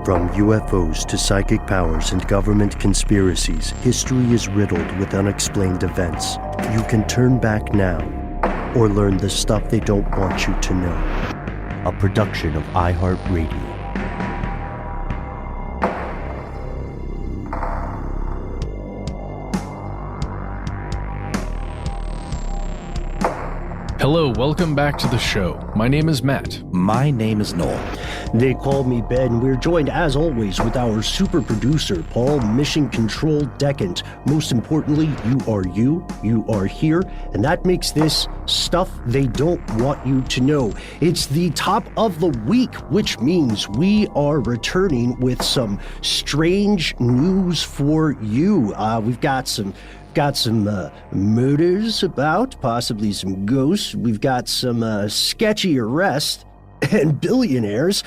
From UFOs to psychic powers and government conspiracies, history is riddled with unexplained events. You can turn back now or learn the stuff they don't want you to know. A production of iHeartRadio. Hello, welcome back to the show. My name is Matt. My name is Noel. They call me Ben. We're joined, as always, with our super producer, Paul Mission Control Decant. Most importantly, you are here, and that makes this stuff they don't want you to know. It's the top of the week, which means we are returning with some strange news for you. We've got some murders about, possibly some ghosts. We've got some sketchy arrests and billionaires.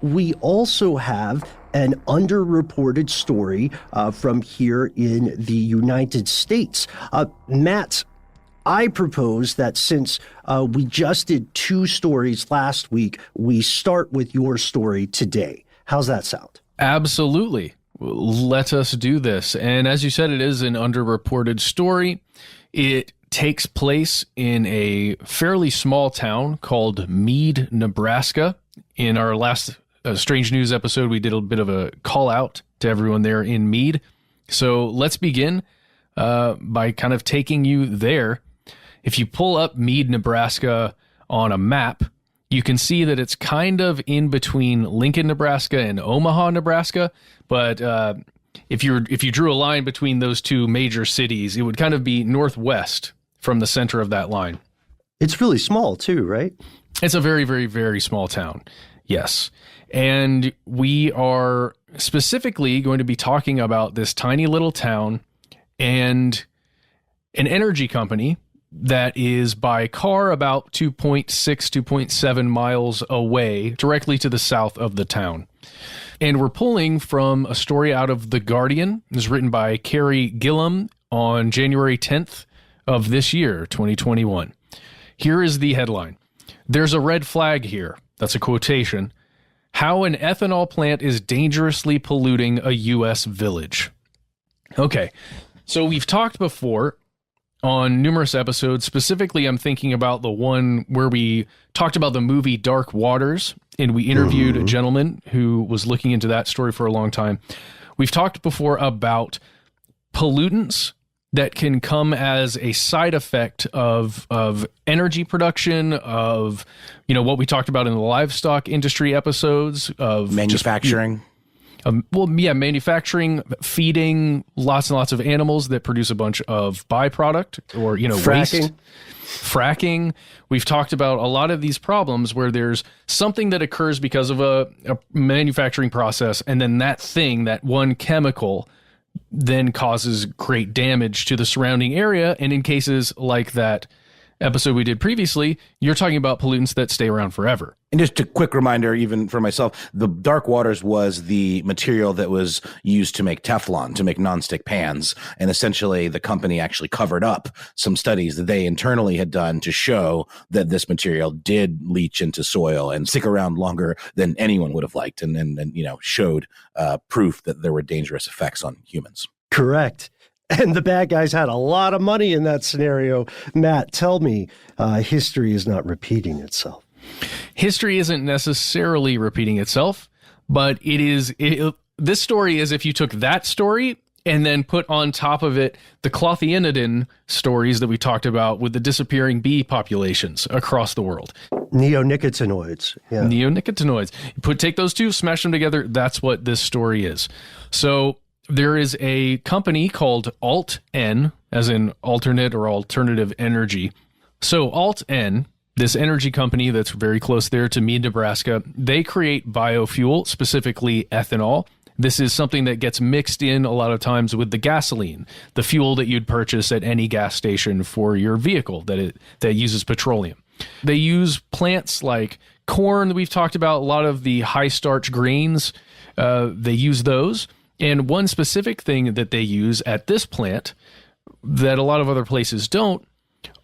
We also have an underreported story from here in the United States. Matt, I propose that since we just did two stories last week, we start with your story today. How's that sound? Absolutely. Let us do this. And as you said, it is an underreported story. It takes place in a fairly small town called Mead, Nebraska. In our last Strange News episode, we did a bit of a call out to everyone there in Mead. So let's begin by kind of taking you there. If you pull up Mead, Nebraska on a map, you can see that it's kind of in between Lincoln, Nebraska and Omaha, Nebraska. But if you drew a line between those two major cities, it would kind of be northwest from the center of that line. It's really small too, right? It's a very, very, very small town. Yes. And we are specifically going to be talking about this tiny little town and an energy company that is by car about 2.6, 2.7 miles away, directly to the south of the town. And we're pulling from a story out of The Guardian. It was written by Carrie Gillum on January 10th of this year, 2021. Here is the headline. There's a red flag here. That's a quotation. How an ethanol plant is dangerously polluting a U.S. village. Okay, so we've talked before on numerous episodes. Specifically, I'm thinking about the one where we talked about the movie Dark Waters, and we interviewed a gentleman who was looking into that story for a long time. We've talked before about pollutants that can come as a side effect of energy production, of, you know, what we talked about in the livestock industry episodes, of manufacturing. Manufacturing, feeding lots and lots of animals that produce a bunch of byproduct or, waste. Fracking. We've talked about a lot of these problems where there's something that occurs because of a manufacturing process, and then that one chemical then causes great damage to the surrounding area. And in cases like that episode we did previously, you're talking about pollutants that stay around forever. And just a quick reminder, even for myself, the Dark Waters was the material that was used to make Teflon, to make nonstick pans. And essentially, the company actually covered up some studies that they internally had done to show that this material did leach into soil and stick around longer than anyone would have liked, and showed proof that there were dangerous effects on humans. Correct. And the bad guys had a lot of money in that scenario. Matt, tell me, history is not repeating itself. History isn't necessarily repeating itself, but it is. This story is if you took that story and then put on top of it the clothianidin stories that we talked about with the disappearing bee populations across the world. Neonicotinoids. Yeah. Neonicotinoids. Take those two, smash them together. That's what this story is. So there is a company called Alt-N, as in alternate or alternative energy. So Alt-N, this energy company that's very close there to Mead, Nebraska, they create biofuel, specifically ethanol. This is something that gets mixed in a lot of times with the gasoline, the fuel that you'd purchase at any gas station for your vehicle that uses petroleum. They use plants like corn that we've talked about, a lot of the high starch grains. They use those. And one specific thing that they use at this plant that a lot of other places don't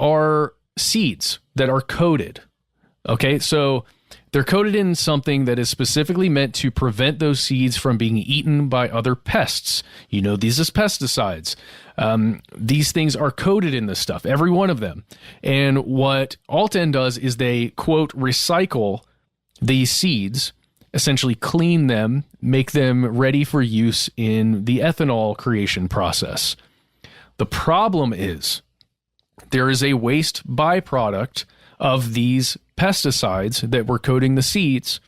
are seeds that are coated. Okay, so they're coated in something that is specifically meant to prevent those seeds from being eaten by other pests. You know, these as pesticides. These things are coated in this stuff, every one of them. And what Alten does is they, quote, recycle these seeds, essentially clean them, make them ready for use in the ethanol creation process. The problem is there is a waste byproduct of these pesticides that were coating the seeds.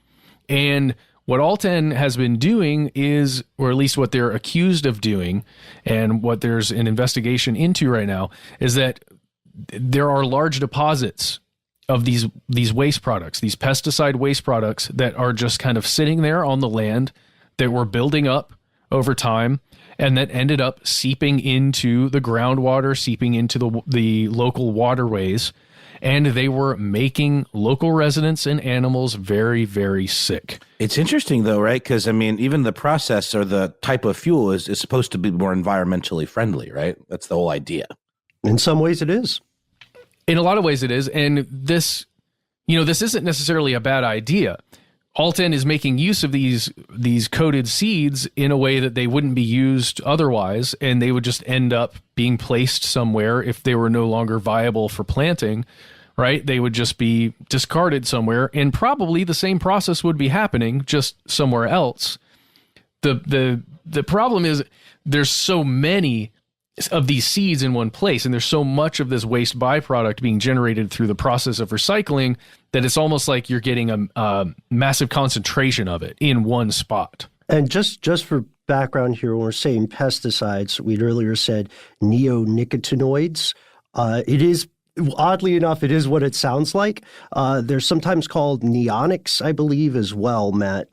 And what Alten has been doing is, or at least what they're accused of doing, and what there's an investigation into right now, is that there are large deposits of these waste products, these pesticide waste products that are just kind of sitting there on the land that were building up over time and that ended up seeping into the groundwater, seeping into the local waterways, and they were making local residents and animals very, very sick. It's interesting, though, right? Because, I mean, even the process or the type of fuel is supposed to be more environmentally friendly, right? That's the whole idea. In some ways it is. In a lot of ways it is. And this isn't necessarily a bad idea. Alten is making use of these coated seeds in a way that they wouldn't be used otherwise, and they would just end up being placed somewhere if they were no longer viable for planting, right? They would just be discarded somewhere, and probably the same process would be happening just somewhere else. The problem is there's so many of these seeds in one place, and there's so much of this waste byproduct being generated through the process of recycling that it's almost like you're getting a massive concentration of it in one spot. And just for background here, when we're saying pesticides, we'd earlier said neonicotinoids. It is, oddly enough, it is what it sounds like. They're sometimes called neonics, I believe, as well, Matt.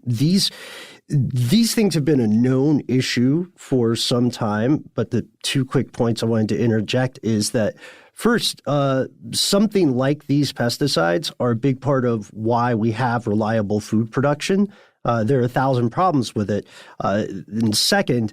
These things have been a known issue for some time, but the two quick points I wanted to interject is that first, something like these pesticides are a big part of why we have reliable food production. There are 1,000 problems with it. And second,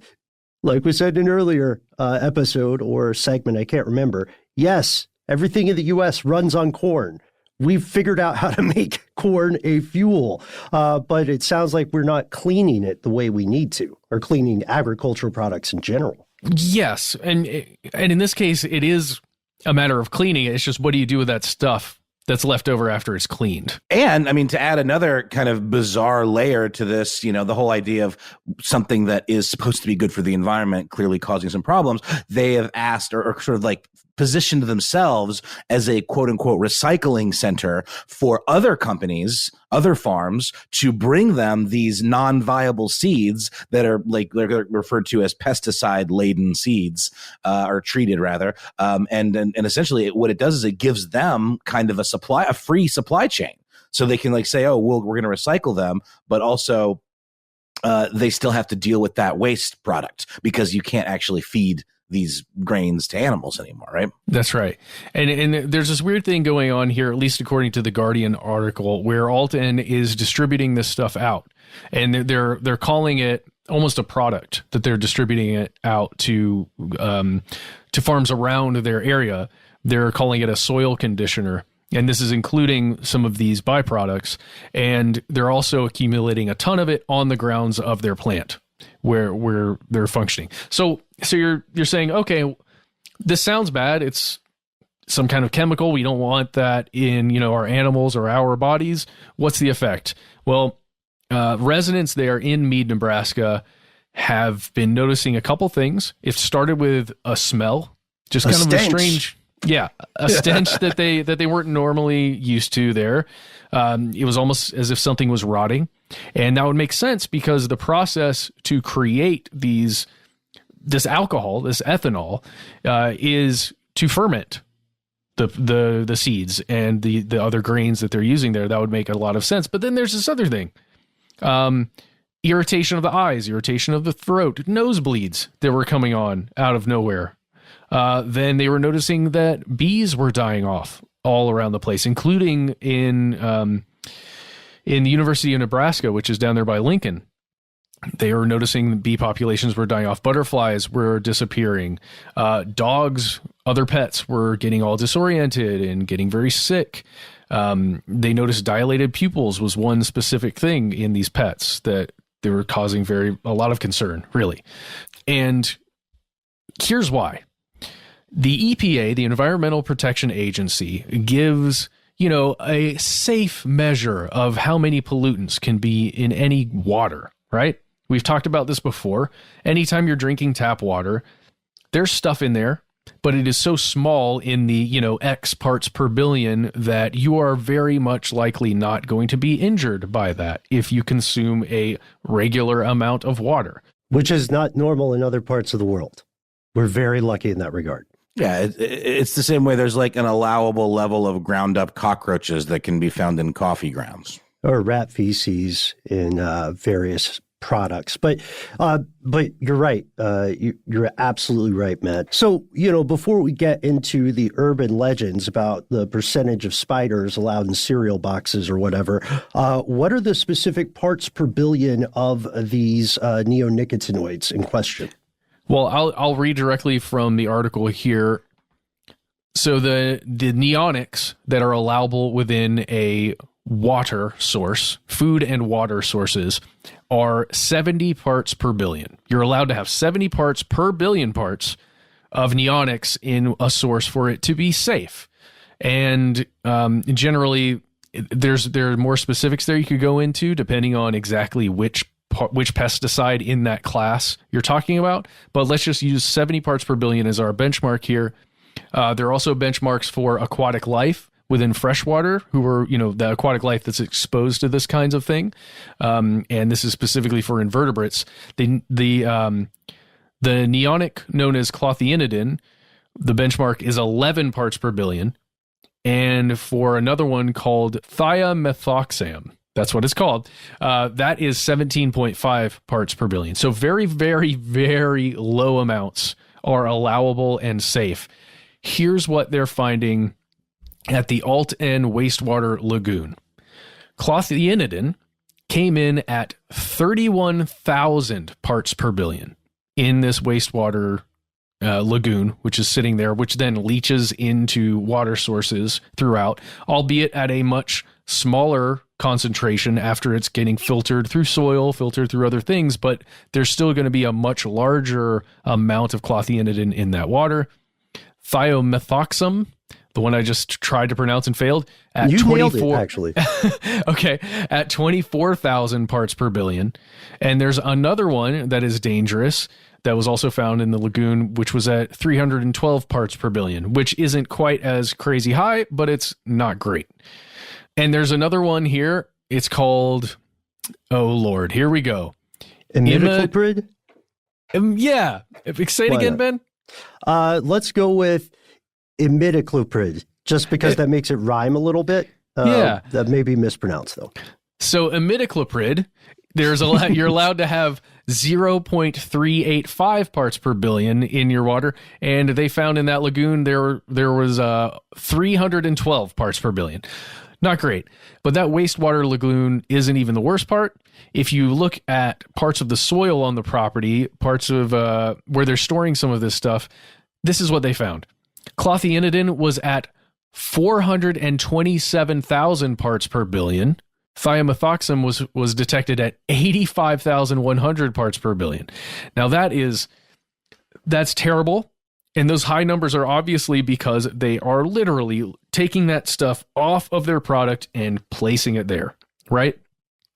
like we said in an earlier episode or segment, I can't remember, yes, everything in the U.S. runs on corn. We've figured out how to make corn a fuel, but it sounds like we're not cleaning it the way we need to, or cleaning agricultural products in general. Yes, and in this case, it is a matter of cleaning. It's just, what do you do with that stuff that's left over after it's cleaned? And I mean, to add another kind of bizarre layer to this, the whole idea of something that is supposed to be good for the environment clearly causing some problems, they have asked or sort of like positioned themselves as a quote unquote recycling center for other companies, other farms, to bring them these non-viable seeds that are like they're referred to as pesticide laden seeds, or treated rather. And essentially what it does is it gives them kind of a free supply chain. So they can like say, oh, well, we're going to recycle them, but also they still have to deal with that waste product because you can't actually feed these grains to animals anymore, right? That's right. And there's this weird thing going on here, at least according to the Guardian article, where Alten is distributing this stuff out. And they're calling it almost a product that they're distributing it out to farms around their area. They're calling it a soil conditioner. And this is including some of these byproducts. And they're also accumulating a ton of it on the grounds of their plant where they're functioning. So you're saying, okay, this sounds bad. It's some kind of chemical. We don't want that in, our animals or our bodies. What's the effect? Well, residents there in Mead, Nebraska have been noticing a couple things. It started with a smell, just kind of a strange, a stench that they weren't normally used to there. It was almost as if something was rotting. And that would make sense because the process to create this alcohol, this ethanol, is to ferment the seeds and the other grains that they're using there. That would make a lot of sense. But then there's this other thing. Irritation of the eyes, irritation of the throat, nosebleeds that were coming on out of nowhere. Then they were noticing that bees were dying off all around the place, including in the University of Nebraska, which is down there by Lincoln. They were noticing bee populations were dying off. Butterflies were disappearing. Dogs, other pets were getting all disoriented and getting very sick. They noticed dilated pupils was one specific thing in these pets that they were causing a lot of concern, really. And here's why. The EPA, the Environmental Protection Agency, gives, a safe measure of how many pollutants can be in any water, right? We've talked about this before. Anytime you're drinking tap water, there's stuff in there, but it is so small in the, X parts per billion that you are very much likely not going to be injured by that if you consume a regular amount of water. Which is not normal in other parts of the world. We're very lucky in that regard. Yeah, it's the same way there's like an allowable level of ground up cockroaches that can be found in coffee grounds. Or rat feces in various products. But you're right. You're absolutely right, Matt. So, before we get into the urban legends about the percentage of spiders allowed in cereal boxes or whatever, what are the specific parts per billion of these neonicotinoids in question? Well, I'll read directly from the article here. So the neonics that are allowable within a water source, food and water sources, are 70 parts per billion. You're allowed to have 70 parts per billion parts of neonics in a source for it to be safe. And generally, there are more specifics there you could go into depending on exactly which pesticide in that class you're talking about. But let's just use 70 parts per billion as our benchmark here. There are also benchmarks for aquatic life within freshwater, who are, the aquatic life that's exposed to this kinds of thing. And this is specifically for invertebrates. The neonic known as clothianidin, the benchmark is 11 parts per billion. And for another one called thiamethoxam, that's what it's called, that is 17.5 parts per billion. So very, very, very low amounts are allowable and safe. Here's what they're finding at the Alt-N wastewater lagoon. Clothianidin came in at 31,000 parts per billion in this wastewater lagoon, which is sitting there, which then leaches into water sources throughout, albeit at a much smaller concentration after it's getting filtered through soil, filtered through other things, but there's still going to be a much larger amount of clothianidin in that water. Thiamethoxam, the one I just tried to pronounce and failed, at 24, nailed it, actually. Okay, at 24,000 parts per billion. And there's another one that is dangerous that was also found in the lagoon, which was at 312 parts per billion, which isn't quite as crazy high, but it's not great. And there's another one here. It's called, oh Lord, here we go. Imidacloprid? Yeah. Say it again, Ben. Let's go with imidacloprid, just because that makes it rhyme a little bit. Yeah. That may be mispronounced, though. So imidacloprid, you're allowed to have 0.385 parts per billion in your water, and they found in that lagoon there was 312 parts per billion. Not great, but that wastewater lagoon isn't even the worst part. If you look at parts of the soil on the property, parts of where they're storing some of this stuff, this is what they found. Clothianidin was at 427,000 parts per billion. Thiamethoxam was detected at 85,100 parts per billion. Now that's terrible. And those high numbers are obviously because they are literally taking that stuff off of their product and placing it there, right?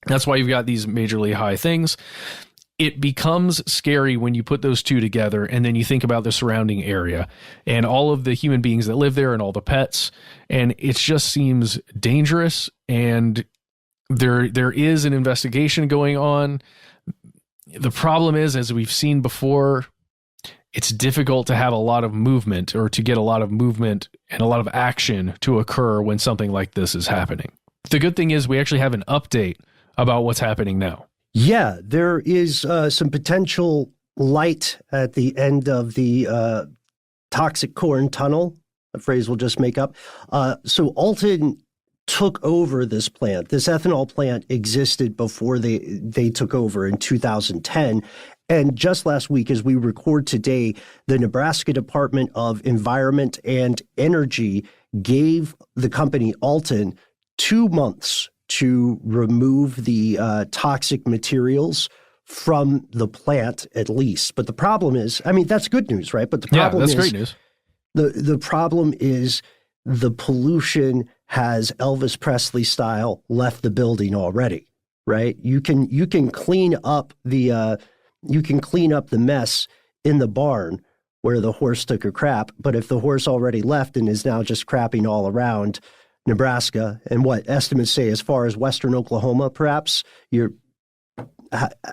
That's why you've got these majorly high things. It becomes scary when you put those two together and then you think about the surrounding area and all of the human beings that live there and all the pets. And it just seems dangerous. And there is an investigation going on. The problem is, as we've seen before, it's difficult to have a lot of movement or to get a lot of movement and a lot of action to occur when something like this is happening. The good thing is we actually have an update about what's happening now. Yeah, there is some potential light at the end of the toxic corn tunnel, a phrase we'll just make up. So Alton took over this plant. This ethanol plant existed before they took over in 2010. And just last week, as we record today, the Nebraska Department of Environment and Energy gave the company Alton 2 months to remove the toxic materials from the plant, at least. But the problem is, I mean, that's good news, right? But the problem that's is, great news. The problem is the pollution has Elvis Presley style left the building already, right? You can clean up the mess in the barn where the horse took a crap, but if the horse already left and is now just crapping all around Nebraska and what estimates say as far as western Oklahoma, perhaps,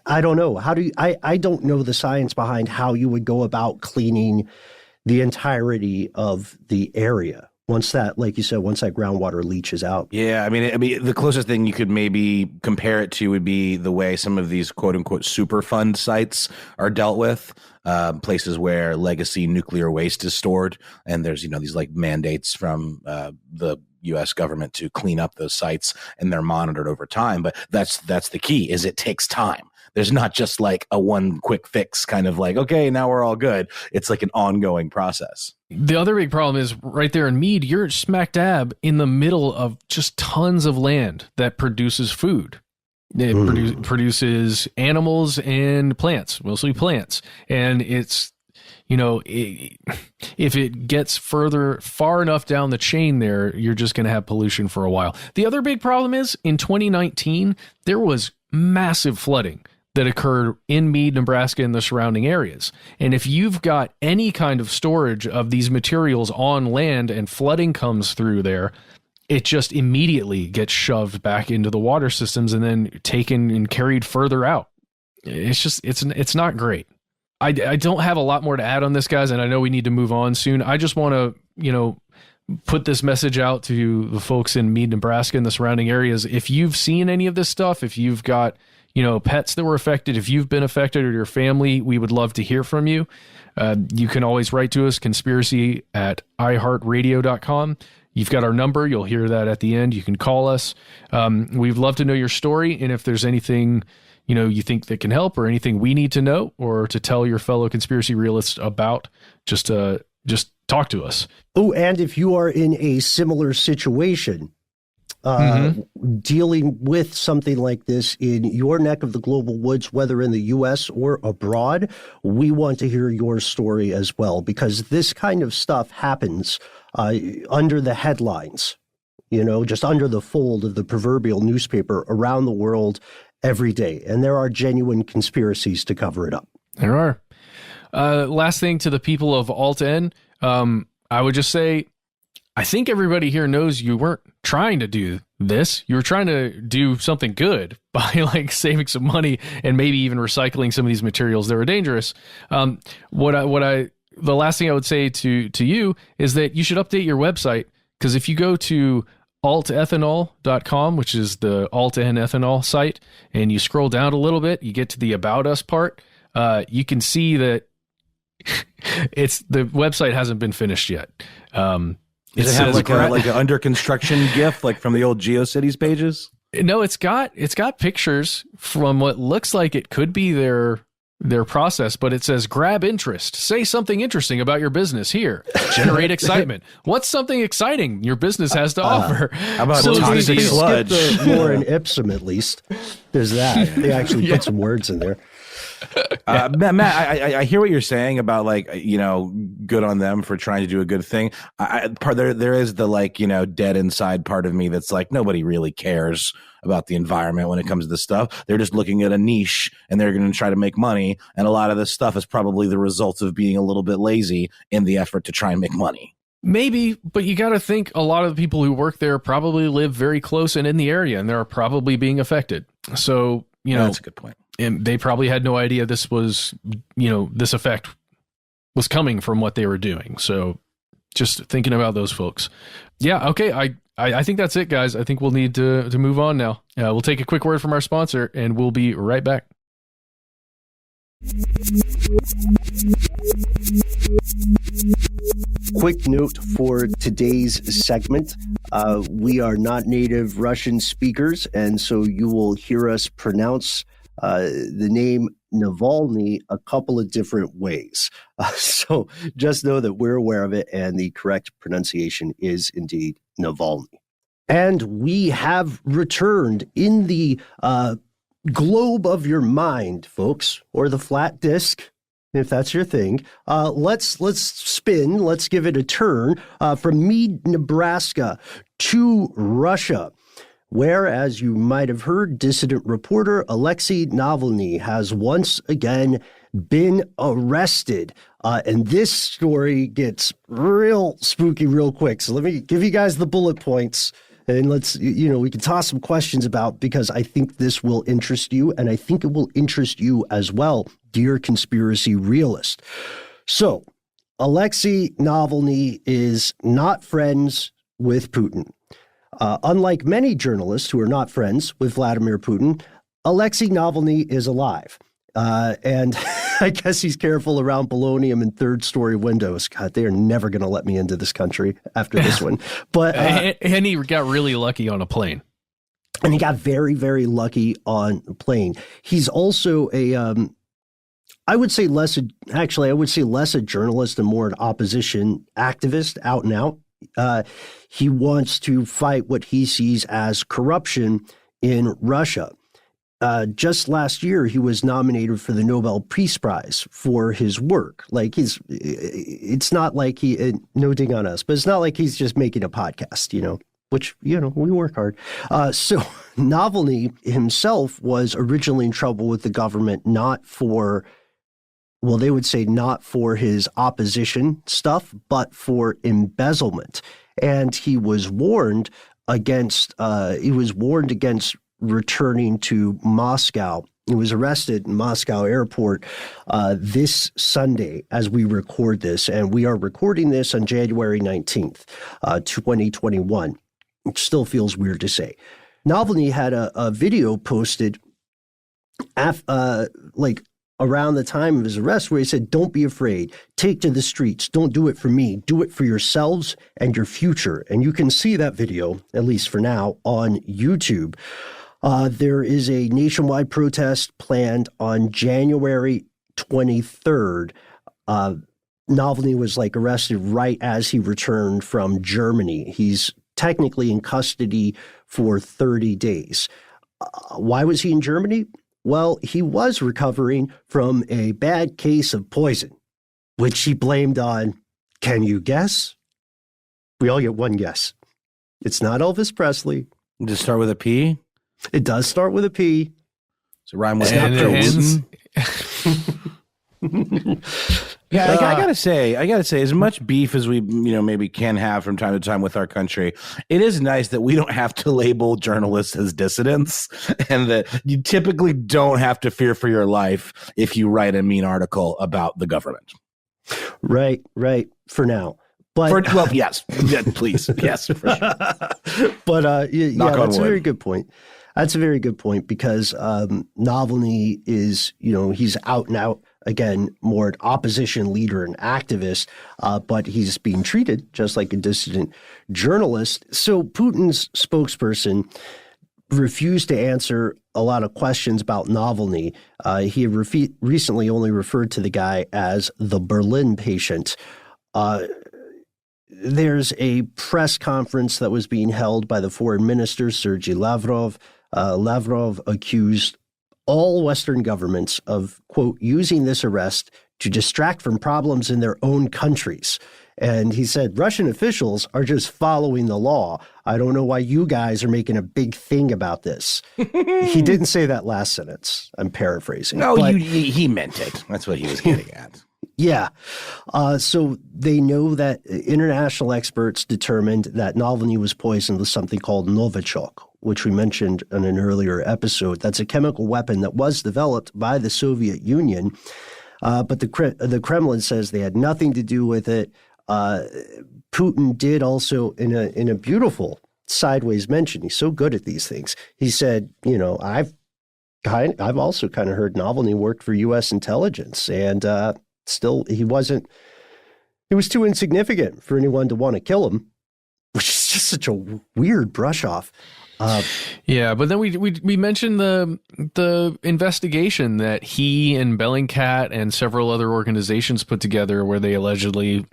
I don't know. I don't know the science behind how you would go about cleaning the entirety of the area once that, like you said, once that groundwater leaches out. Yeah, I mean, the closest thing you could maybe compare it to would be the way some of these quote unquote Superfund sites are dealt with, places where legacy nuclear waste is stored, and there's these like mandates from the U.S. government to clean up those sites, and they're monitored over time. But that's the key, is it takes time. There's not just like a one quick fix kind of like, okay, now we're all good. It's like an ongoing process. The other big problem is right there in Mead, you're smack dab in the middle of just tons of land that produces food. It produces animals and plants, mostly plants. And it's, if it gets far enough down the chain there, you're just going to have pollution for a while. The other big problem is in 2019, there was massive flooding that occurred in Mead, Nebraska, and the surrounding areas. And if you've got any kind of storage of these materials on land and flooding comes through there, it just immediately gets shoved back into the water systems and then taken and carried further out. It's not great. I don't have a lot more to add on this, guys, and I know we need to move on soon. I just want to, put this message out to the folks in Mead, Nebraska, and the surrounding areas. If you've seen any of this stuff, if you've got pets that were affected, if you've been affected or your family, we would love to hear from you. You can always write to us, conspiracy@iHeartRadio.com. You've got our number. You'll hear that at the end. You can call us. We'd love to know your story. And if there's anything, you think that can help or anything we need to know or to tell your fellow conspiracy realists about, just talk to us. Oh, and if you are in a similar situation, dealing with something like this in your neck of the global woods, whether in the U.S. or abroad, we want to hear your story as well, because this kind of stuff happens under the headlines, just under the fold of the proverbial newspaper around the world every day. And there are genuine conspiracies to cover it up. There are. Last thing to the people of Alt-N, I would just say, I think everybody here knows you weren't trying to do this. You were trying to do something good by saving some money and maybe even recycling some of these materials that were dangerous. The last thing I would say to you is that you should update your website, because if you go to altethanol.com, which is the Alt-N ethanol site, and you scroll down a little bit, you get to the About Us part, you can see that the website hasn't been finished yet. Does it have like an under construction GIF, like from the old GeoCities pages? No, it's got pictures from what looks like it could be their process, but it says grab interest, say something interesting about your business here, generate excitement. What's something exciting your business has to offer? How about toxic sludge? Skip the more in Ipsum, at least. There's that. They actually put some words in there. Matt, I hear what you're saying about good on them for trying to do a good thing. There is the dead inside part of me that's like, nobody really cares about the environment when it comes to this stuff. They're just looking at a niche and they're going to try to make money. And a lot of this stuff is probably the result of being a little bit lazy in the effort to try and make money. Maybe, but you got to think a lot of the people who work there probably live very close and in the area, and they're probably being affected. So, that's a good point. And they probably had no idea this was, this effect was coming from what they were doing. So just thinking about those folks. Yeah. Okay. I think that's it, guys. I think we'll need to move on now. We'll take a quick word from our sponsor and we'll be right back. Quick note for today's segment. We are not native Russian speakers, and so you will hear us pronounce the name Navalny a couple of different ways. So just know that we're aware of it, and the correct pronunciation is indeed Navalny. And we have returned in the globe of your mind, folks, or the flat disk, if that's your thing. Let's spin. Let's give it a turn from Mead, Nebraska to Russia, where, as you might have heard, dissident reporter Alexei Navalny has once again been arrested. And this story gets real spooky real quick. So let me give you guys the bullet points. And let's, we can toss some questions about, because I think this will interest you, and I think it will interest you as well, dear conspiracy realist. So, Alexei Navalny is not friends with Putin. Unlike many journalists who are not friends with Vladimir Putin, Alexei Navalny is alive. And I guess he's careful around polonium and third-story windows. God, they are never going to let me into this country after this one. But and he got really lucky on a plane. And he got very, very lucky on a plane. He's also I would say less a journalist and more an opposition activist, out and out. He wants to fight what he sees as corruption in Russia. Just last year, he was nominated for the Nobel Peace Prize for his work. Like, it's not like no dig on us, but it's not like he's just making a podcast, which, we work hard. So Navalny himself was originally in trouble with the government, they would say not for his opposition stuff, but for embezzlement. And he was warned against returning to Moscow. He was arrested in Moscow airport this Sunday as we record this, and we are recording this on January 19th, 2021, which still feels weird to say. Navalny had a video posted around the time of his arrest where he said, "Don't be afraid. Take to the streets. Don't do it for me. Do it for yourselves and your future." And you can see that video, at least for now, on YouTube. There is a nationwide protest planned on January 23rd. Navalny was arrested right as he returned from Germany. He's technically in custody for 30 days. Why was he in Germany? Well, he was recovering from a bad case of poison, which he blamed on, can you guess? We all get one guess. It's not Elvis Presley. Does it start with a P? It does start with a P. So rhyme with Yeah, I gotta say, as much beef as we, maybe can have from time to time with our country, it is nice that we don't have to label journalists as dissidents, and that you typically don't have to fear for your life if you write a mean article about the government. Right. For now. But yes, please, yes, for sure. But that's a very good point. That's a very good point, because Navalny is, he's out and out, again, more an opposition leader and activist, but he's being treated just like a dissident journalist. So Putin's spokesperson refused to answer a lot of questions about Navalny. He recently only referred to the guy as the Berlin patient. There's a press conference that was being held by the foreign minister, Sergei Lavrov. Lavrov accused all Western governments of, quote, using this arrest to distract from problems in their own countries. And he said, Russian officials are just following the law. I don't know why you guys are making a big thing about this. He didn't say that last sentence. I'm paraphrasing. No, he meant it. That's what he was getting at. Yeah. So they know that international experts determined that Navalny was poisoned with something called Novichok, which we mentioned in an earlier episode. That's a chemical weapon that was developed by the Soviet Union, but the Kremlin says they had nothing to do with it. Putin did also, in a beautiful sideways mention, he's so good at these things. He said, I've also kind of heard Navalny worked for U.S. intelligence, and still he was too insignificant for anyone to want to kill him, which is just such a weird brush off. Yeah, but then we mentioned the investigation that he and Bellingcat and several other organizations put together, where they allegedly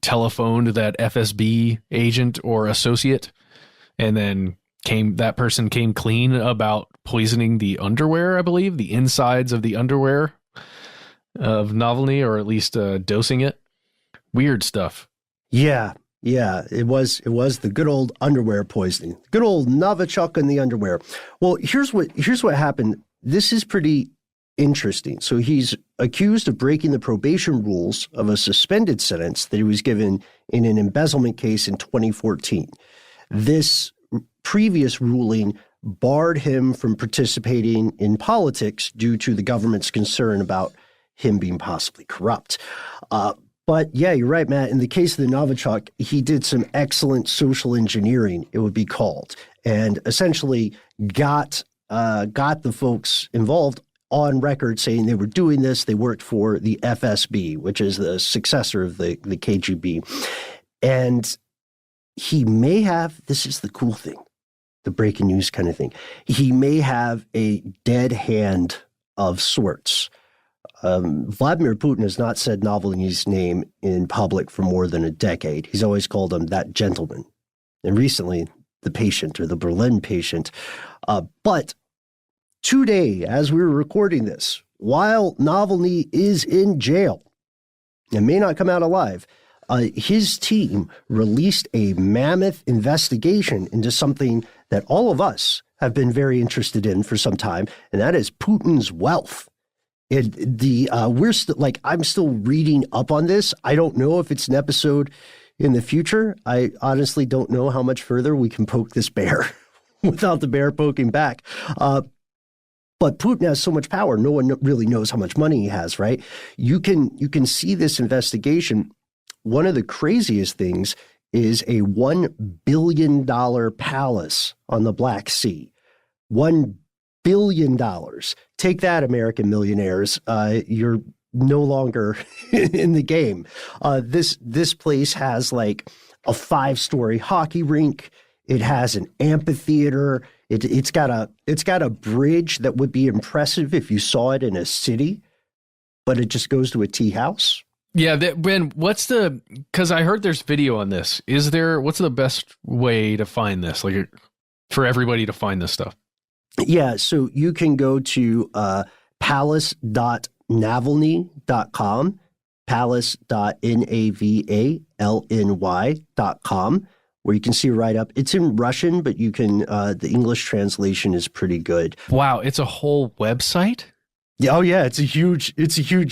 telephoned that FSB agent or associate and then that person came clean about poisoning the underwear, I believe, the insides of the underwear of Navalny, or at least dosing it. Weird stuff. Yeah, it was the good old underwear poisoning. Good old Novichok in the underwear. Well, here's what happened. This is pretty interesting. So he's accused of breaking the probation rules of a suspended sentence that he was given in an embezzlement case in 2014. This previous ruling barred him from participating in politics due to the government's concern about him being possibly corrupt. But yeah, you're right, Matt. In the case of the Novichok, he did some excellent social engineering, it would be called, and essentially got the folks involved on record saying they were doing this. They worked for the FSB, which is the successor of the KGB. And he may have, this is the cool thing, the breaking news kind of thing, he may have a dead hand of sorts. Vladimir Putin has not said Navalny's name in public for more than a decade. He's always called him that gentleman. And recently, the patient, or the Berlin patient. But today, as we were recording this, while Navalny is in jail and may not come out alive, his team released a mammoth investigation into something that all of us have been very interested in for some time, and that is Putin's wealth. I'm still reading up on this. I don't know if it's an episode in the future. I honestly don't know how much further we can poke this bear without the bear poking back. But Putin has so much power. No one really knows how much money he has, right? You can see this investigation. One of the craziest things is a $1 billion palace on the Black Sea. $1 billion. Take that, American millionaires. You're no longer in the game. This place has like a 5-story hockey rink. It has an amphitheater. It's got a bridge that would be impressive if you saw it in a city, but it just goes to a tea house. Yeah, Ben, because I heard there's video on this. What's the best way to find this? Like for everybody to find this stuff? Yeah, so you can go to palace.navalny.com, palace.navalny.com, where you can see right up. It's in Russian, but you can, the English translation is pretty good. Wow, it's a whole website? Oh yeah, it's a huge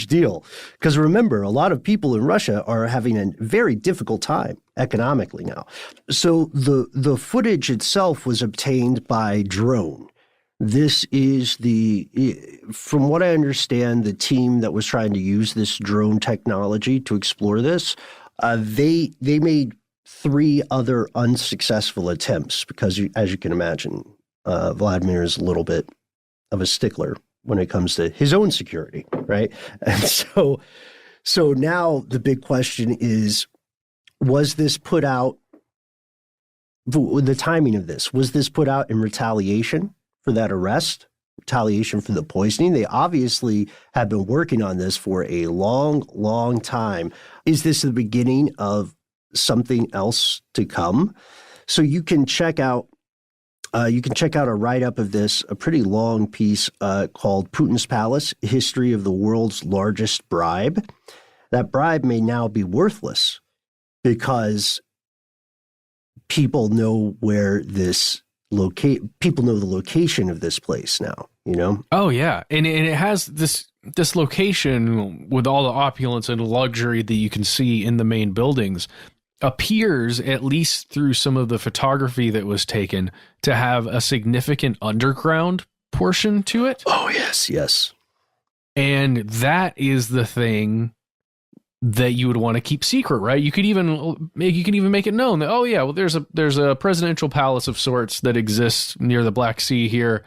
deal. Because remember, a lot of people in Russia are having a very difficult time economically now. So the footage itself was obtained by drone. This is from what I understand, the team that was trying to use this drone technology to explore this, they made 3 other unsuccessful attempts because, as you can imagine, Vladimir is a little bit of a stickler when it comes to his own security, right? And so now the big question is, was this put out, the timing of this, was this put out in retaliation for that arrest, retaliation for the poisoning? They obviously have been working on this for a long, long time. Is this the beginning of something else to come? So you can check out a write-up of this, a pretty long piece called Putin's Palace, History of the World's Largest Bribe. That bribe may now be worthless because people know where this people know the location of this place now, you know? Oh, yeah. And it has this location with all the opulence and luxury that you can see in the main buildings appears, at least through some of the photography that was taken, to have a significant underground portion to it. Oh, yes. And that is the thing that you would want to keep secret, right? You can even make it known that, oh yeah, well there's a presidential palace of sorts that exists near the Black Sea here.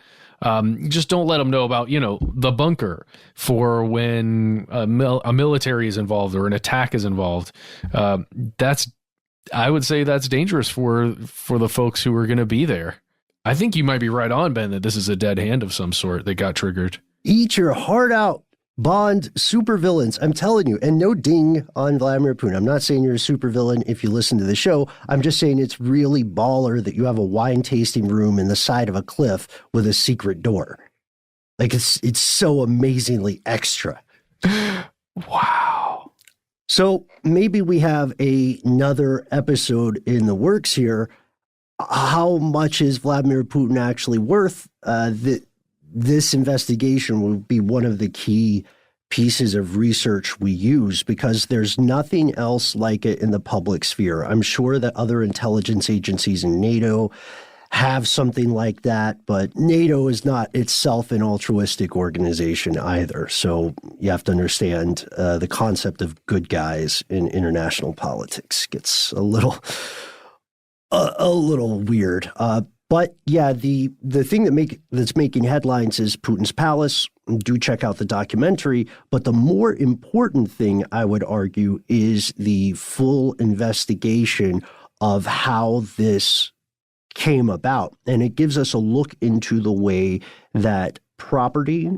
Just don't let them know about, the bunker for when a military is involved or an attack is involved. I would say that's dangerous for the folks who are going to be there. I think you might be right on, Ben, that this is a dead hand of some sort that got triggered. Eat your heart out, Bond supervillains, I'm telling you, and no ding on Vladimir Putin. I'm not saying you're a supervillain if you listen to the show. I'm just saying it's really baller that you have a wine tasting room in the side of a cliff with a secret door. Like it's so amazingly extra. Wow. So maybe we have another episode in the works here. How much is Vladimir Putin actually worth? This investigation will be one of the key pieces of research we use because there's nothing else like it in the public sphere. I'm sure that other intelligence agencies in NATO have something like that, but NATO is not itself an altruistic organization either. So you have to understand the concept of good guys in international politics gets a little weird. But yeah, the thing that's making headlines is Putin's palace. Do check out the documentary. But the more important thing, I would argue, is the full investigation of how this came about. And it gives us a look into the way that property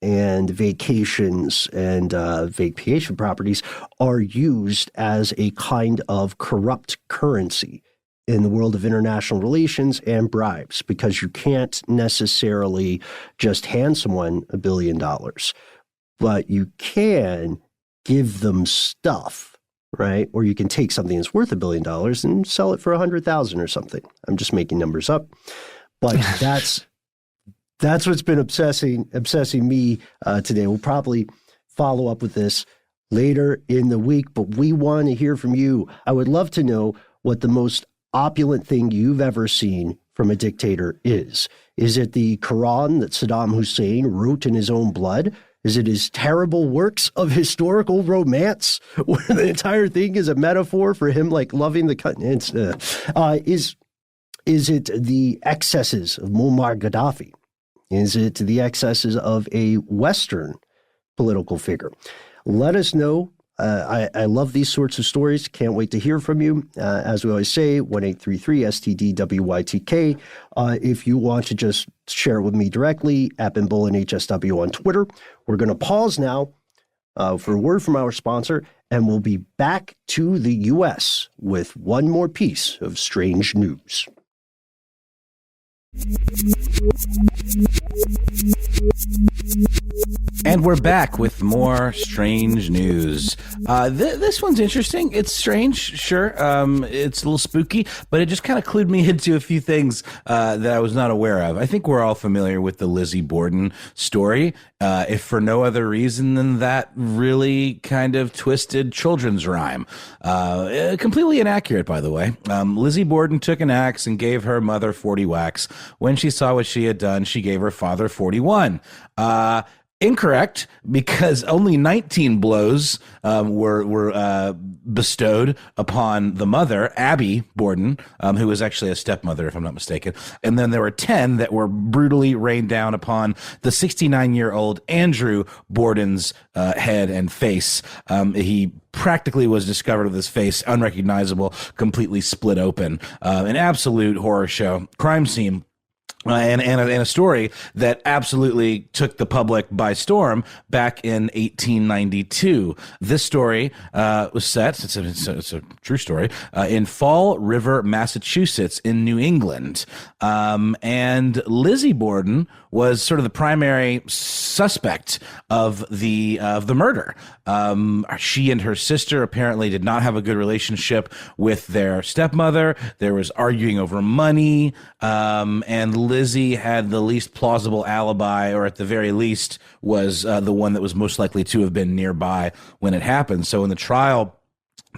and vacations and vacation properties are used as a kind of corrupt currency in the world of international relations and bribes, because you can't necessarily just hand someone $1 billion, but you can give them stuff, right? Or you can take something that's worth $1 billion and sell it for 100,000 or something. I'm just making numbers up, but that's what's been obsessing me today. We'll probably follow up with this later in the week, but we want to hear from you. I would love to know what the most opulent thing you've ever seen from a dictator is. Is it the Quran that Saddam Hussein wrote in his own blood? Is it his terrible works of historical romance, where the entire thing is a metaphor for him like loving the continent? Is it the excesses of Muammar Gaddafi? Is it the excesses of a Western political figure? Let us know. I love these sorts of stories. Can't wait to hear from you. As we always say, 1-833-STDWYTK. If you want to just share it with me directly, @BenBolinHSW on Twitter. We're going to pause now for a word from our sponsor, and we'll be back to the U.S. with one more piece of strange news. And we're back with more strange news. This one's interesting. It's strange, sure. It's a little spooky, but it just kind of clued me into a few things that I was not aware of. I think we're all familiar with the Lizzie Borden story, if for no other reason than that really kind of twisted children's rhyme. Completely inaccurate, by the way. Lizzie Borden took an axe and gave her mother 40 whacks. When she saw what she had done, she gave her father 41. Incorrect, because only 19 blows were bestowed upon the mother, Abby Borden, who was actually a stepmother, if I'm not mistaken. And then there were 10 that were brutally rained down upon the 69-year-old Andrew Borden's head and face. He practically was discovered with his face unrecognizable, completely split open. An absolute horror show, crime scene. And a story that absolutely took the public by storm back in 1892. This story was set, it's a true story, in Fall River, Massachusetts in New England. And Lizzie Borden was sort of the primary suspect of the murder. She and her sister apparently did not have a good relationship with their stepmother. There was arguing over money, and Lizzie had the least plausible alibi, or at the very least was the one that was most likely to have been nearby when it happened. So when the trial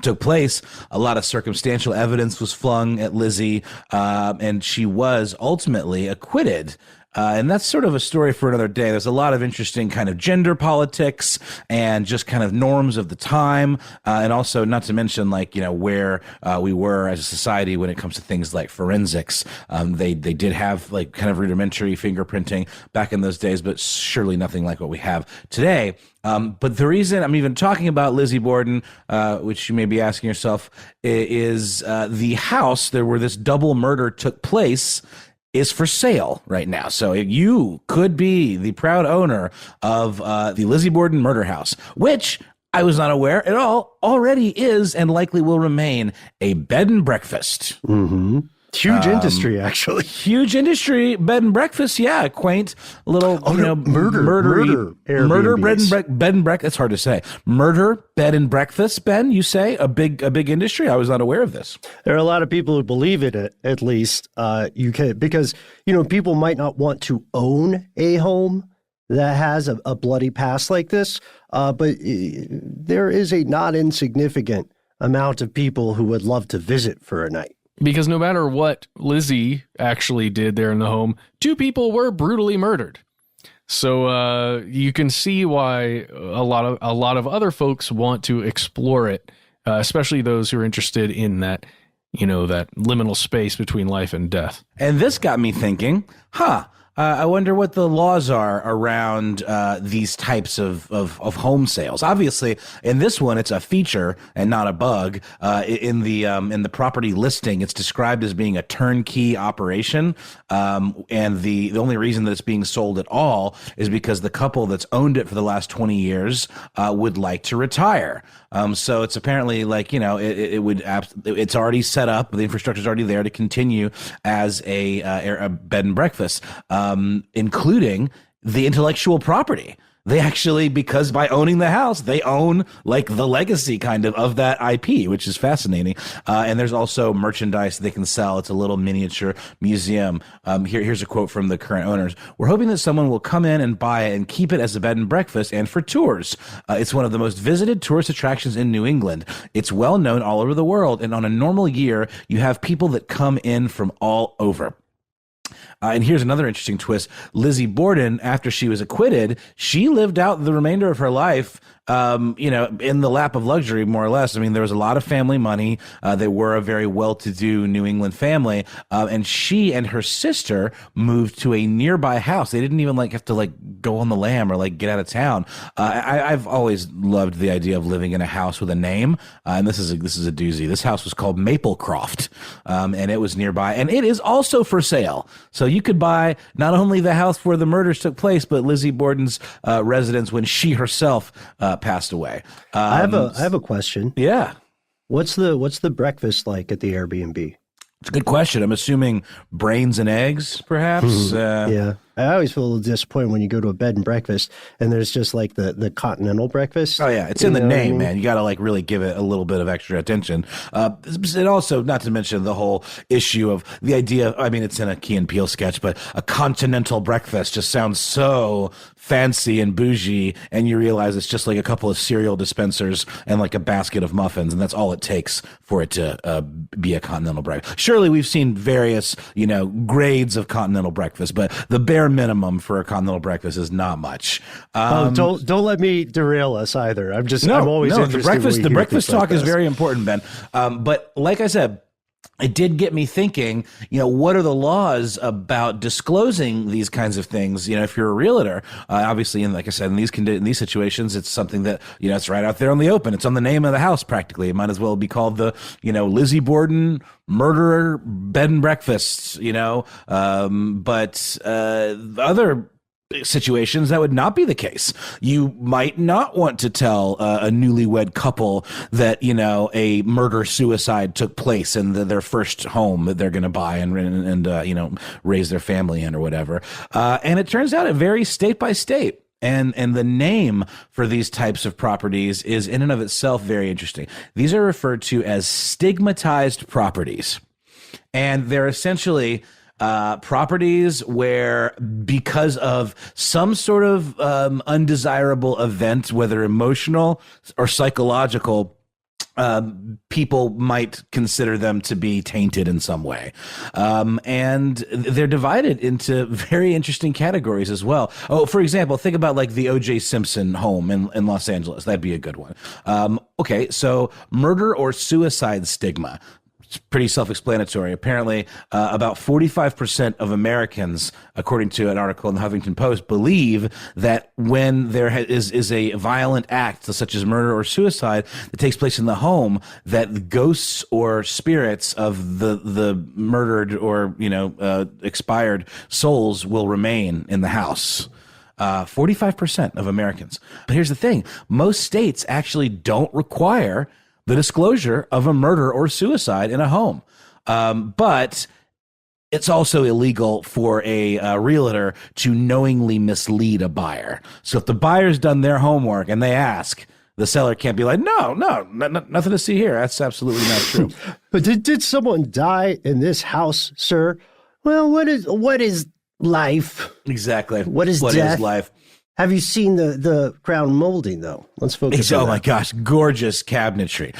took place, a lot of circumstantial evidence was flung at Lizzie, and she was ultimately acquitted. And that's sort of a story for another day. There's a lot of interesting kind of gender politics and just kind of norms of the time. And also, not to mention, like, you know, where we were as a society when it comes to things like forensics. They did have like kind of rudimentary fingerprinting back in those days, but surely nothing like what we have today. But the reason I'm even talking about Lizzie Borden, which you may be asking yourself, is the house there where this double murder took place is for sale right now. So you could be the proud owner of the Lizzie Borden murder house, which I was not aware at all already is and likely will remain a bed and breakfast. Mm-hmm. Huge industry, actually. Huge industry, bed and breakfast. Yeah, quaint little, murder bed and breakfast. It's hard to say. Murder, bed and breakfast. Ben, you say a big industry. I was not aware of this. There are a lot of people who believe it. At least you can, because people might not want to own a home that has a bloody past like this, but there is a not insignificant amount of people who would love to visit for a night. Because no matter what Lizzie actually did there in the home, 2 people were brutally murdered. So you can see why a lot of other folks want to explore it, especially those who are interested in that, that liminal space between life and death. And this got me thinking, I wonder what the laws are around these types of home sales. Obviously, in this one, it's a feature and not a bug. In the property listing, it's described as being a turnkey operation, and the only reason that it's being sold at all is because the couple that's owned it for the last 20 years would like to retire. So it's apparently like, it's already set up. The infrastructure is already there to continue as a bed and breakfast, including the intellectual property. They actually, because by owning the house, they own like the legacy kind of that IP, which is fascinating. And there's also merchandise they can sell. It's a little miniature museum. Here's a quote from the current owners. "We're hoping that someone will come in and buy it and keep it as a bed and breakfast and for tours. It's one of the most visited tourist attractions in New England. It's well known all over the world. And on a normal year, you have people that come in from all over." And here's another interesting twist. Lizzie Borden, after she was acquitted, she lived out the remainder of her life, in the lap of luxury, more or less. I mean, there was a lot of family money. They were a very well-to-do New England family. And she and her sister moved to a nearby house. They didn't even have to go on the lam or get out of town. I've always loved the idea of living in a house with a name. And this is a doozy. This house was called Maplecroft. And it was nearby, and it is also for sale. So you could buy not only the house where the murders took place, but Lizzie Borden's residence when she herself passed away. I have a question. Yeah. What's the breakfast like at the Airbnb? It's a good question. I'm assuming brains and eggs, perhaps. Yeah. I always feel a little disappointed when you go to a bed and breakfast and there's just the continental breakfast. Oh yeah, it's in the name, man. You got to really give it a little bit of extra attention. And also, not to mention the whole issue of the idea. I mean, it's in a Key and Peele sketch, but a continental breakfast just sounds so fancy and bougie, and you realize it's just a couple of cereal dispensers and a basket of muffins, and that's all it takes for it to be a continental breakfast. Surely we've seen various, grades of continental breakfast, but the bare minimum for a continental breakfast is not much. Don't let me derail us either. I'm always interested. The breakfast talk is very important, Ben. But like I said, it did get me thinking, what are the laws about disclosing these kinds of things? If you're a realtor, obviously, and like I said, in these situations, it's something that, it's right out there on the open. It's on the name of the house practically. It might as well be called the, Lizzie Borden murderer bed and breakfast, but other situations that would not be the case. You might not want to tell a newlywed couple that a murder suicide took place in their first home that they're going to buy and raise their family in or whatever. And it turns out it varies state by state. And the name for these types of properties is in and of itself very interesting. These are referred to as stigmatized properties, and they're essentially properties where, because of some sort of undesirable event, whether emotional or psychological, people might consider them to be tainted in some way. And they're divided into very interesting categories as well. Oh, for example, think about the O.J. Simpson home in Los Angeles. That'd be a good one. Okay, so murder or suicide stigma. It's pretty self-explanatory. Apparently, about 45% of Americans, according to an article in the Huffington Post, believe that when there is a violent act, such as murder or suicide, that takes place in the home, that the ghosts or spirits of the murdered or expired souls will remain in the house. 45% of Americans. But here's the thing: most states actually don't require the disclosure of a murder or suicide in a home. But it's also illegal for a realtor to knowingly mislead a buyer. So if the buyer's done their homework and they ask, the seller can't be like, no, nothing to see here. That's absolutely not true. But did someone die in this house, sir? Well, what is life? Exactly. What is life? Have you seen the crown molding, though? Let's focus on that. Oh, my gosh. Gorgeous cabinetry.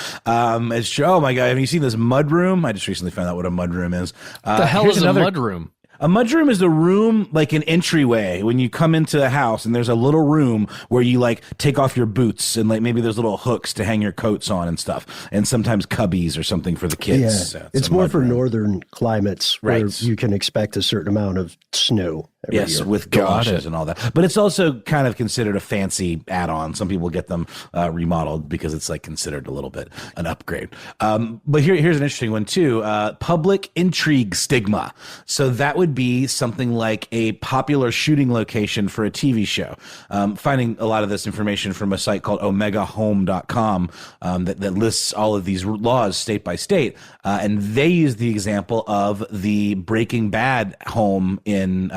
It's true. Oh, my God. Have you seen this mud room? I just recently found out what a mud room is. The hell is a mud room? A mudroom is a room, like an entryway when you come into a house, and there's a little room where you like take off your boots, and like maybe there's little hooks to hang your coats on and stuff, and sometimes cubbies or something for the kids. Yeah, So it's more for northern climates where Right. you can expect a certain amount of snow every Yes, year. with galoshes and all that. But it's also kind of considered a fancy add-on. Some people get them remodeled because it's like considered a little bit an upgrade. But here's an interesting one too. Public intrigue stigma. So that would be something like a popular shooting location for a TV show. Finding a lot of this information from a site called omegahome.com that lists all of these laws state by state. And they use the example of the Breaking Bad home in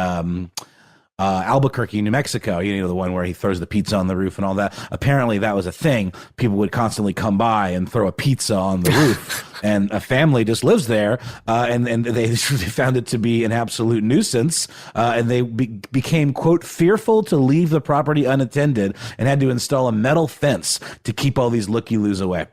Albuquerque, New Mexico, the one where he throws the pizza on the roof and all that. Apparently that was a thing. People would constantly come by and throw a pizza on the roof. And a family just lives there, and they found it to be an absolute nuisance, and they became, quote, fearful to leave the property unattended and had to install a metal fence to keep all these looky-loos away.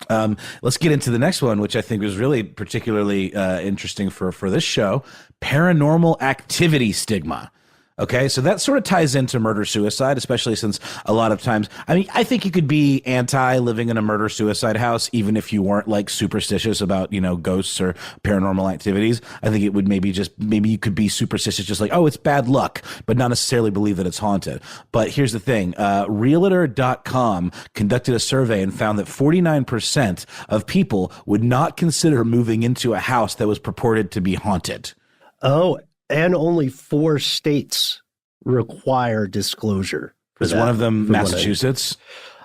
Let's get into the next one, which I think was really particularly interesting for this show: paranormal activity stigma. Okay, so that sort of ties into murder-suicide, especially since a lot of times, I think you could be anti living in a murder-suicide house, even if you weren't like superstitious about, ghosts or paranormal activities. I think it would maybe you could be superstitious, just like, oh, it's bad luck, but not necessarily believe that it's haunted. But here's the thing. Realtor.com conducted a survey and found that 49% of people would not consider moving into a house that was purported to be haunted. Oh, and only 4 states require disclosure. Is one of them Massachusetts?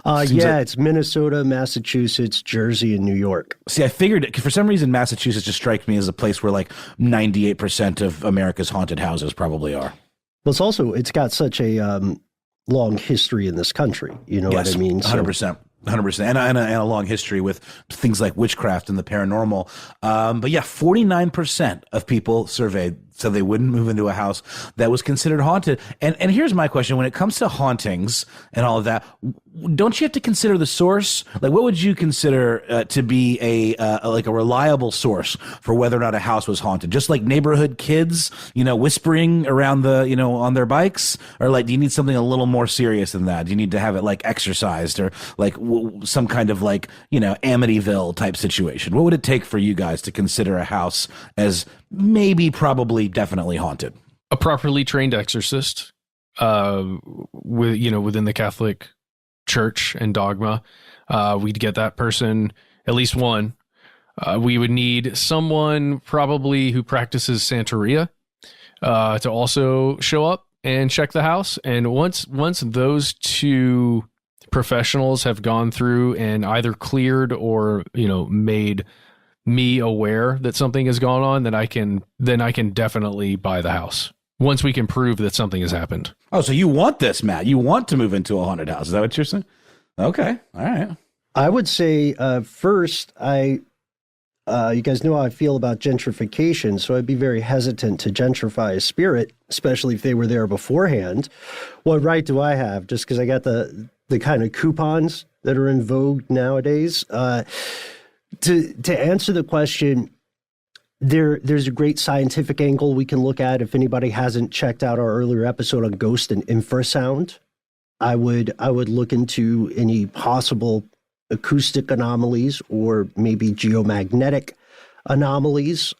It's Minnesota, Massachusetts, Jersey, and New York. See, I figured for some reason Massachusetts just strikes me as a place where like 98% of America's haunted houses probably are. Well, it's got such a long history in this country. You know what I mean? 100%. 100%. And a long history with things like witchcraft and the paranormal. But yeah, 49% of people surveyed said they wouldn't move into a house that was considered haunted. And here's my question. When it comes to hauntings and all of that, don't you have to consider the source? Like, what would you consider to be a reliable source for whether or not a house was haunted? Just like neighborhood kids, whispering around on their bikes? Or like, do you need something a little more serious than that? Do you need to have it like exorcised or like some kind of like, Amityville type situation? What would it take for you guys to consider a house as maybe, probably, definitely haunted? A properly trained exorcist, within the Catholic Church and dogma. We'd get that person, at least one. We would need someone probably who practices Santeria to also show up and check the house. And once those 2 professionals have gone through and either cleared or made me aware that something has gone on, then I can definitely buy the house once we can prove that something has happened. Oh, so you want this, Matt? You want to move into a haunted house? Is that what you're saying? Okay, all right. I would say first, you guys know how I feel about gentrification, so I'd be very hesitant to gentrify a spirit, especially if they were there beforehand. What right do I have? Just because I got the kind of coupons that are in vogue nowadays. To answer the question, there's a great scientific angle we can look at. If anybody hasn't checked out our earlier episode on ghost and infrasound, I would look into any possible acoustic anomalies or maybe geomagnetic anomalies,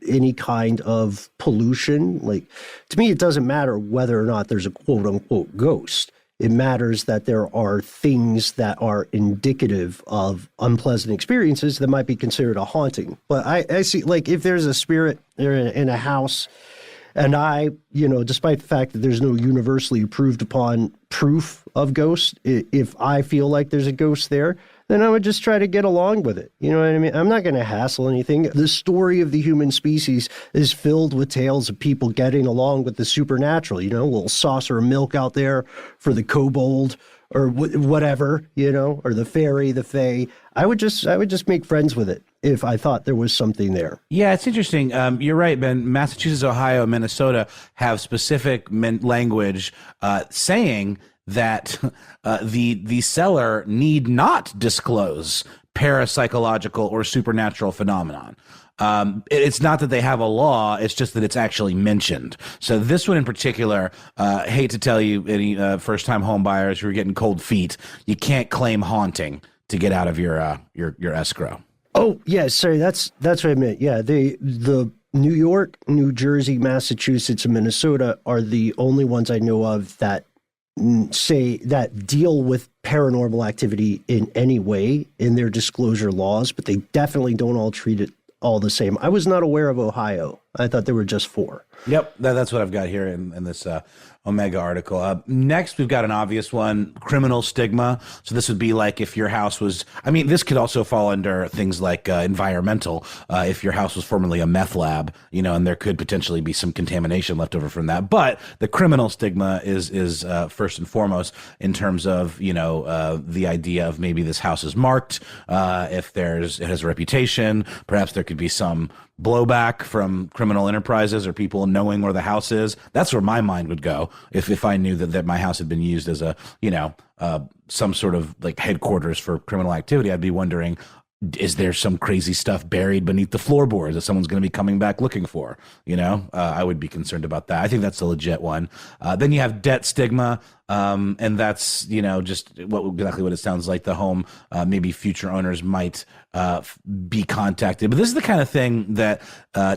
any kind of pollution. Like, to me, it doesn't matter whether or not there's a quote unquote ghost. It matters that there are things that are indicative of unpleasant experiences that might be considered a haunting. But I see, like, if there's a spirit in a house, and despite the fact that there's no universally approved upon proof of ghosts, if I feel like there's a ghost there, then I would just try to get along with it. You know what I mean? I'm not going to hassle anything. The story of the human species is filled with tales of people getting along with the supernatural. A little saucer of milk out there for the kobold or whatever, or the fairy, the fae. I would just make friends with it if I thought there was something there. Yeah, it's interesting. You're right, Ben. Massachusetts, Ohio, Minnesota have specific language saying that the seller need not disclose parapsychological or supernatural phenomenon. It's not that they have a law, it's just that it's actually mentioned. So this one in particular, hate to tell you, any first-time home buyers who are getting cold feet, you can't claim haunting to get out of your escrow. Oh, yeah, sorry, that's what I meant. Yeah, the New York, New Jersey, Massachusetts, and Minnesota are the only ones I know of that deal with paranormal activity in any way in their disclosure laws, but they definitely don't all treat it all the same. I was not aware of Ohio. I thought there were just 4. Yep, that's what I've got here in this Omega article. Next, we've got an obvious one, criminal stigma. So this would be like if your house was, this could also fall under things like environmental. If your house was formerly a meth lab, and there could potentially be some contamination left over from that. But the criminal stigma is first and foremost in terms of, the idea of maybe this house is marked. If it has a reputation, perhaps there could be some blowback from criminal enterprises or people knowing where the house is. That's where my mind would go if I knew that my house had been used as a, some sort of like headquarters for criminal activity. I'd be wondering, is there some crazy stuff buried beneath the floorboards that someone's going to be coming back looking for? I would be concerned about that. I think that's a legit one. Then you have debt stigma. And that's, just exactly what it sounds like. The home, maybe future owners might be contacted. But this is the kind of thing that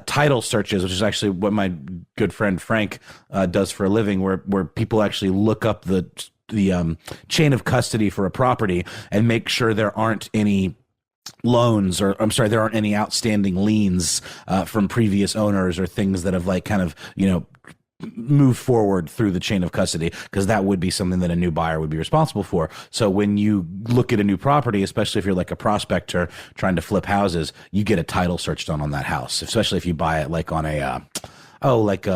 title searches, which is actually what my good friend Frank does for a living, where people actually look up the chain of custody for a property and make sure there aren't any loans, or there aren't any outstanding liens from previous owners or things that have move forward through the chain of custody, because that would be something that a new buyer would be responsible for. So when you look at a new property, especially if you're like a prospector trying to flip houses, you get a title search done on that house, especially if you buy it like on a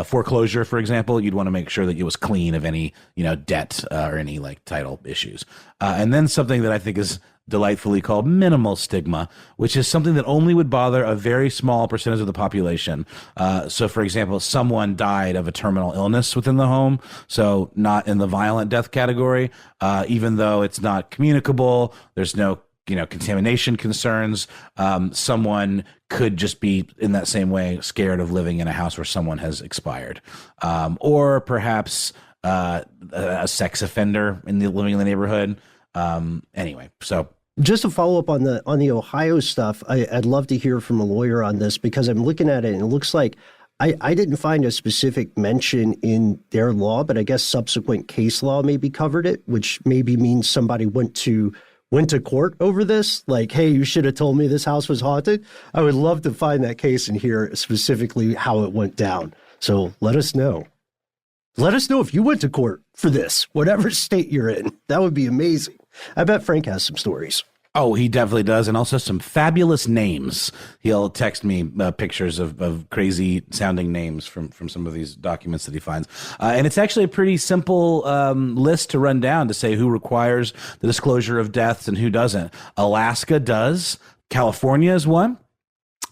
foreclosure, for example. You'd want to make sure that it was clean of any, debt or any like title issues. And then something that I think is delightfully called minimal stigma, which is something that only would bother a very small percentage of the population. So, for example, someone died of a terminal illness within the home, so not in the violent death category, even though it's not communicable, there's no contamination concerns. Someone could just be in that same way scared of living in a house where someone has expired, or perhaps a sex offender living in the neighborhood. Anyway, so just to follow up on the Ohio stuff, I'd love to hear from a lawyer on this, because I'm looking at it and it looks like I didn't find a specific mention in their law, but I guess subsequent case law maybe covered it, which maybe means somebody went to court over this. Like, hey, you should have told me this house was haunted. I would love to find that case and hear specifically how it went down. So let us know. Let us know if you went to court for this, whatever state you're in. That would be amazing. I bet Frank has some stories. Oh, he definitely does. And also some fabulous names. He'll text me pictures of crazy sounding names from some of these documents that he finds. And it's actually a pretty simple list to run down to say who requires the disclosure of deaths and who doesn't. Alaska does. California is one.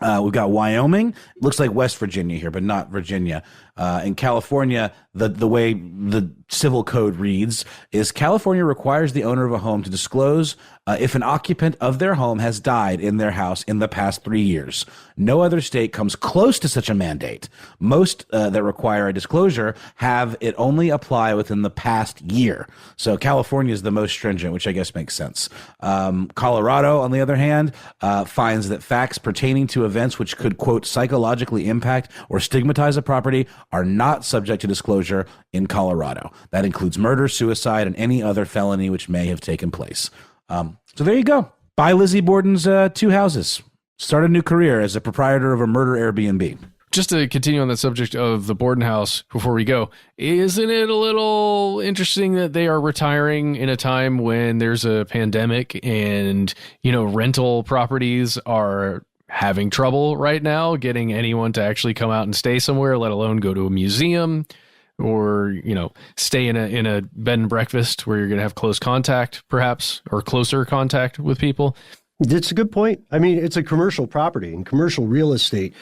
We've got Wyoming. Looks like West Virginia here, but not Virginia. In California, the way the civil code reads is California requires the owner of a home to disclose if an occupant of their home has died in their house in the past 3 years. No other state comes close to such a mandate. Most that require a disclosure have it only apply within the past year. So California is the most stringent, which I guess makes sense. Colorado, on the other hand, finds that facts pertaining to events which could, quote, psychologically impact or stigmatize a property are not subject to disclosure in Colorado. That includes murder, suicide, and any other felony which may have taken place. So there you go. Buy Lizzie Borden's 2 houses. Start a new career as a proprietor of a murder Airbnb. Just to continue on the subject of the Borden house before we go, isn't it a little interesting that they are retiring in a time when there's a pandemic and, rental properties are having trouble right now getting anyone to actually come out and stay somewhere, let alone go to a museum or, stay in a bed and breakfast where you're going to have close contact, perhaps, or closer contact with people? It's a good point. I mean, it's a commercial property, and commercial real estate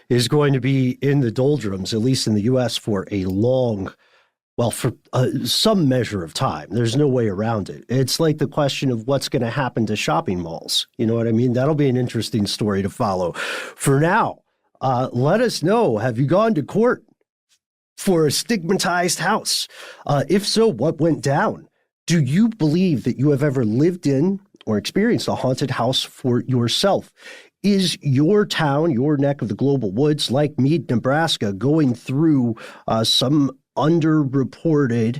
is going to be in the doldrums, at least in the U.S., for some measure of time. There's no way around it. It's like the question of what's going to happen to shopping malls. You know what I mean? That'll be an interesting story to follow. For now, let us know, have you gone to court for a stigmatized house? If so, what went down? Do you believe that you have ever lived in or experienced a haunted house for yourself? Is your town, your neck of the global woods, like Mead, Nebraska, going through some underreported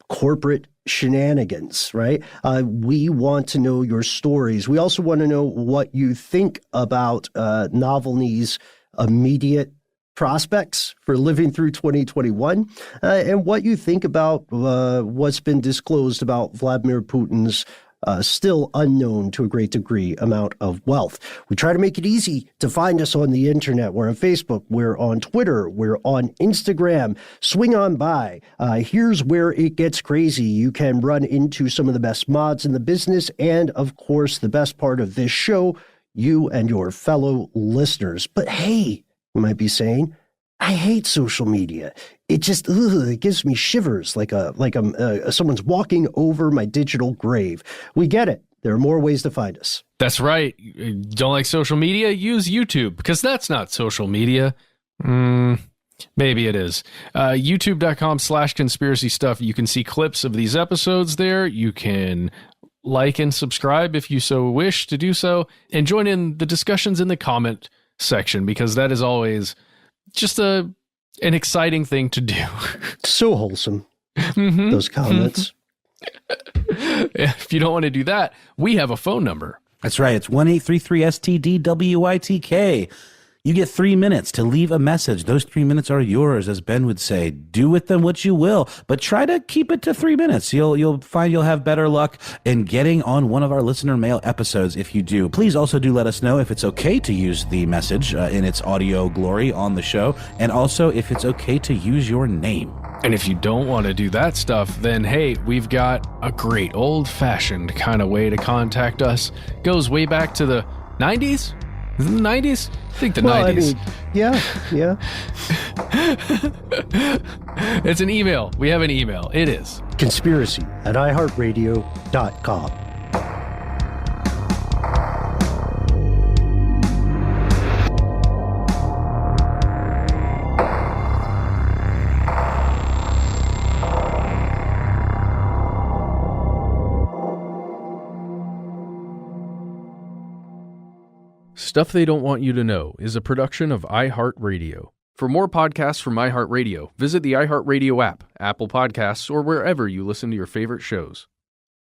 corporate shenanigans, right? We want to know your stories. We also want to know what you think about Navalny's immediate prospects for living through 2021, and what you think about what's been disclosed about Vladimir Putin's still unknown to a great degree amount of wealth. We try to make it easy to find us on the internet. We're on Facebook, we're on Twitter, we're on Instagram. Swing on by. Here's where it gets crazy. You can run into some of the best mods in the business, and of course, the best part of this show, you and your fellow listeners. But hey, you might be saying, I hate social media. It just, it gives me shivers like someone's walking over my digital grave. We get it. There are more ways to find us. That's right. Don't like social media? Use YouTube, because that's not social media. Maybe it is. YouTube.com/conspiracy stuff. You can see clips of these episodes there. You can like and subscribe if you so wish to do so, and join in the discussions in the comment section, because that is always just an exciting thing to do. So wholesome. Those comments. If you don't want to do that, we have a phone number. That's right. It's 1-833-STDWYTK. You get 3 minutes to leave a message. Those 3 minutes are yours, as Ben would say. Do with them what you will, but try to keep it to 3 minutes. You'll find you'll have better luck in getting on one of our listener mail episodes if you do. Please also do let us know if it's okay to use the message in its audio glory on the show, and also if it's okay to use your name. And if you don't want to do that stuff, then hey, we've got a great old-fashioned kind of way to contact us. Goes way back to the 90s? The 90s? I think the 90s. I mean, yeah. It's an email. We have an email. It is conspiracy@iHeartRadio.com. Stuff They Don't Want You to Know is a production of iHeartRadio. For more podcasts from iHeartRadio, visit the iHeartRadio app, Apple Podcasts, or wherever you listen to your favorite shows.